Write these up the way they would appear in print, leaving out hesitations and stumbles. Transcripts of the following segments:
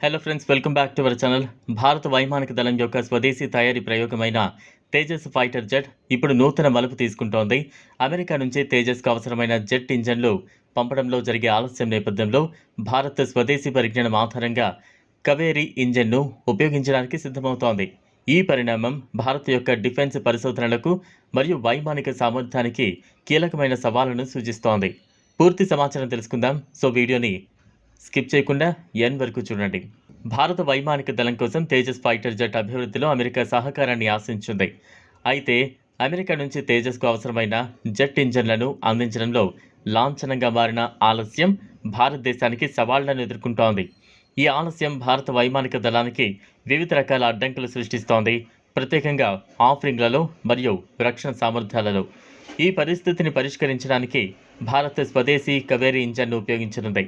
Hello friends, welcome back to our channel. భారత వైమానిక దళం యొక్క స్వదేశీ తయారీ ప్రయోగమైన తేజస్ ఫైటర్ జెట్ ఇప్పుడు నూతన మలుపు తీసుకుంటోంది. అమెరికా నుంచి తేజస్కు అవసరమైన జెట్ ఇంజన్లు పంపడంలో జరిగే ఆలస్యం నేపథ్యంలో భారత్ స్వదేశీ పరిజ్ఞానం ఆధారంగా కవేరీ ఇంజన్ను ఉపయోగించడానికి సిద్ధమవుతోంది. ఈ పరిణామం భారత్ యొక్క డిఫెన్స్ పరిశోధనలకు మరియు వైమానిక సామర్థ్యానికి కీలకమైన సవాళ్లను సూచిస్తోంది. పూర్తి సమాచారం తెలుసుకుందాం. సో వీడియోని స్కిప్ చేయకుండా ఎన్ వరకు చూడండి. భారత వైమానిక దళం కోసం తేజస్ ఫైటర్ జెట్ అభివృద్ధిలో అమెరికా సహకారాన్ని ఆశించింది. అయితే అమెరికా నుంచి తేజస్కు అవసరమైన జెట్ ఇంజన్లను అందించడంలో లాంఛనంగా మారిన ఆలస్యం భారతదేశానికి సవాళ్లను ఎదుర్కొంటోంది. ఈ ఆలస్యం భారత వైమానిక దళానికి వివిధ రకాల అడ్డంకులు సృష్టిస్తోంది, ప్రత్యేకంగా ఆఫరింగ్లలో మరియు రక్షణ సామర్థ్యాలలో. ఈ పరిస్థితిని పరిష్కరించడానికి భారత్ స్వదేశీ కవేరీ ఇంజన్ను ఉపయోగించనుంది.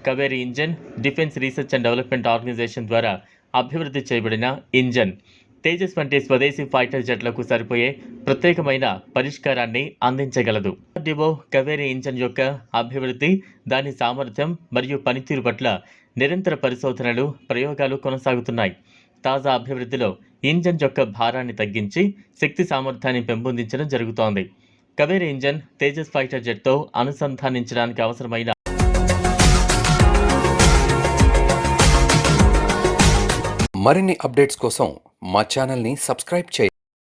Kaveri engine defence research and development organisation ద్వారా అభివృద్ధి చేయబడిన ఇంజన్ తేజస్ వంటి స్వదేశీ ఫైటర్ జెట్లకు సరిపోయే ప్రత్యేకమైన పరిష్కారాన్ని అందించగలదు. డివో కవేరీ ఇంజన్ యొక్క అభివృద్ధి, దాని సామర్థ్యం మరియు పనితీరు పట్ల నిరంతర పరిశోధనలు, ప్రయోగాలు కొనసాగుతున్నాయి. తాజా అభివృద్ధిలో ఇంజన్ యొక్క భారాన్ని తగ్గించి శక్తి సామర్థ్యాన్ని పెంపొందించడం జరుగుతోంది. కవేరీ ఇంజన్ తేజస్ ఫైటర్ జెట్తో అనుసంధానించడానికి అవసరమైన మరిన్ని అప్డేట్స్ కోసం మా ఛానల్ని సబ్స్క్రైబ్ చేయండి.